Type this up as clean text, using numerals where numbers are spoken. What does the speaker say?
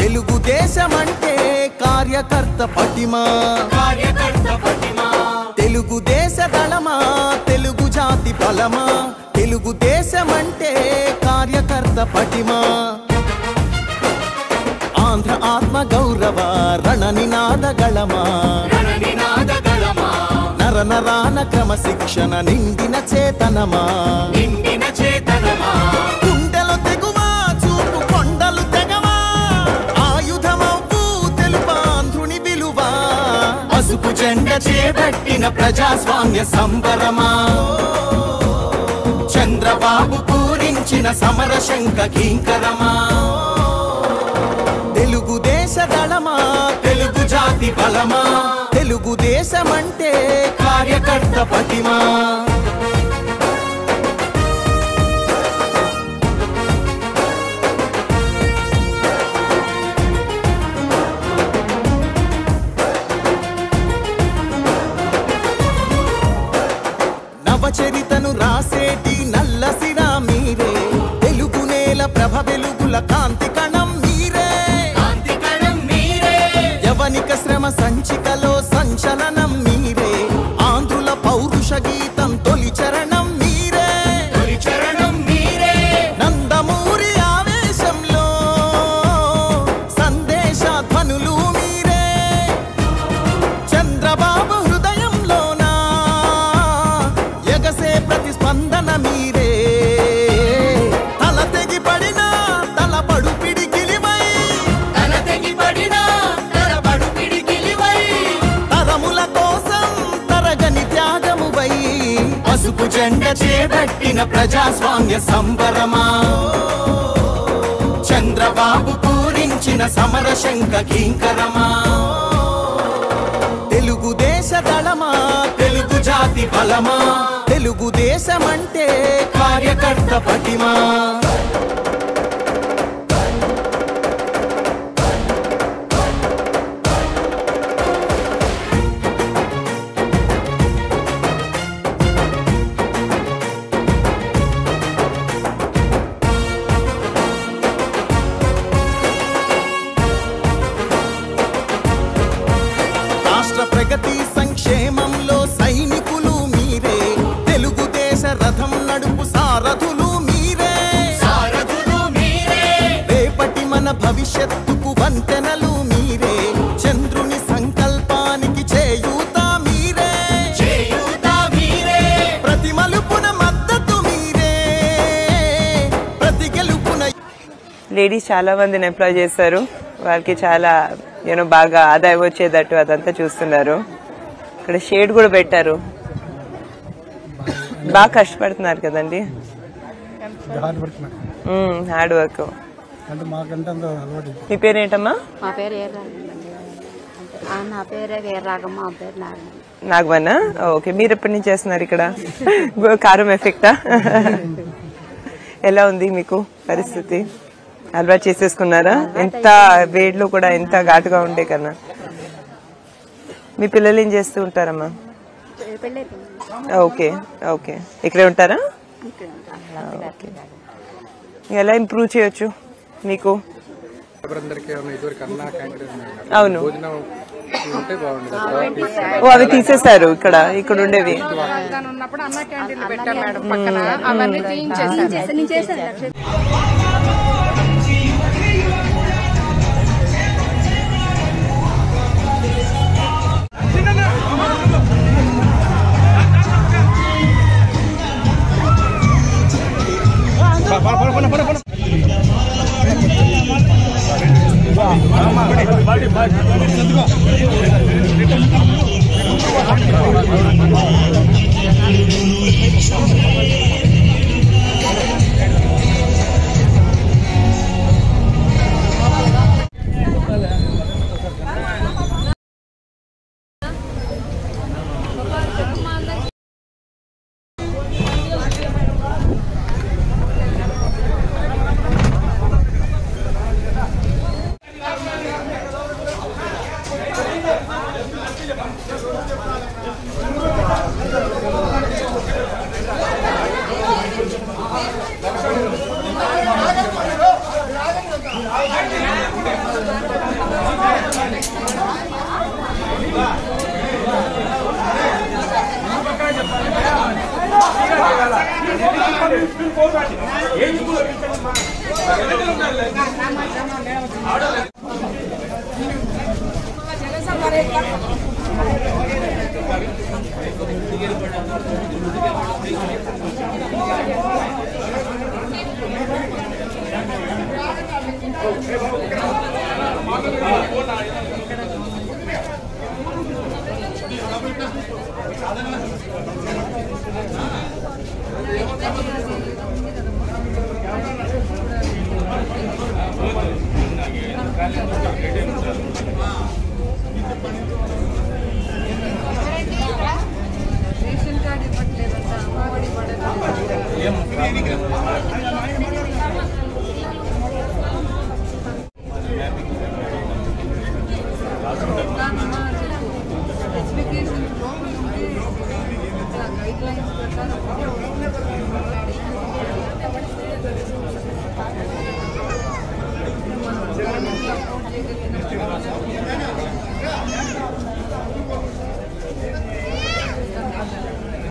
తెలుగు దేశమంటే కార్యకర్త పటిమా తెలుగు దేశ దళమా తెలుగు జాతి బలమా తెలుగు దేశమంటే కార్యకర్త పటిమా ఆంధ్ర ఆత్మ గౌరవ రణ నినాదగళమా నర నరాన క్రమశిక్షణ నిండిన చేతనమా గుండెలు తెగువా చూపు కొండలు తెగవా ఆయుధమవ్వు తెలుపాంధ్రుని విలువ పసుపు జెండ చేపట్టిన ప్రజాస్వామ్య సంబరమా చంద్రబాబు పూరించిన సమర శంఖ కింకరమా తెలుగు దేశ దళమా తెలుగు జాతి బలమా తెలుగు దేశమంటే కార్యకర్త పటిమా నవచరితను రాసేటి నల్లసిరా మీరే తెలుగు నేల ప్రభ వెలుగుల కాంతి కణం మీరే యవనిక శ్రమ సంచికలో సంచలనం మీరే ఆంధ్రుల పౌరుష గీతం తొలి చరణం మీరే నందమూరి ఆవేశంలో సందేశ ధ్వనులు మీరే చంద్రబాబు హృదయంలోన ఎగసే ప్రతిస్పందన మీరే తల తెగి పడిన తలపడు పిడికిలివై తరముల కోసం తరగని త్యాగమువై పసుపు జెండ చేపట్టిన ప్రజాస్వామ్య సంబరమా చంద్రబాబు పూరించిన సమర శంఖ కింకరమా తెలుగు దేశ దళమా తెలుగు జాతి బలమా తెలుగుదేశమంటే కార్యకర్త పటిమా. ప్రగతి సంక్షేమంలో సైనికులు మీరే, తెలుగుదేశ రథం నడుపు సారథులు మీరే. రేపటి మన భవిష్యత్తుకు వంతెనలు మీరే, చంద్రుని సంకల్పానికి చేయూత మీరే. ప్రతి మలుపున మద్దతు మీరే, ప్రతి గెలుపున. లేడీస్ చాలా మందిని ఎంప్లాయ్ చేశారు, వారికి చాలా బాగా ఆదాయం వచ్చేటట్టు అదంతా చూస్తున్నారు. ఇక్కడ షేడ్ కూడా పెట్టారు, బాగా కష్టపడుతున్నారు కదండి. Hard work. మీ పేరేంటమ్మా? నాగమన్నా. ఓకే, మీరు ఎప్పటి నుంచి చేస్తున్నారు ఇక్కడ? కారం ఎఫెక్టా? ఎలా ఉంది మీకు పరిస్థితి? అలవాటు చేసేసుకున్నారా? ఎంత వేడిలో కూడా ఎంత ఘాటుగా ఉండే కన్నా. మీ పిల్లలు ఏం చేస్తూ ఉంటారమ్మా? ఓకే ఓకే, ఇక్కడే ఉంటారా? ఎలా ఇంప్రూవ్ చేయొచ్చు మీకు? అవును, అవి తీసేశారు ఇక్కడ ఉండేవి.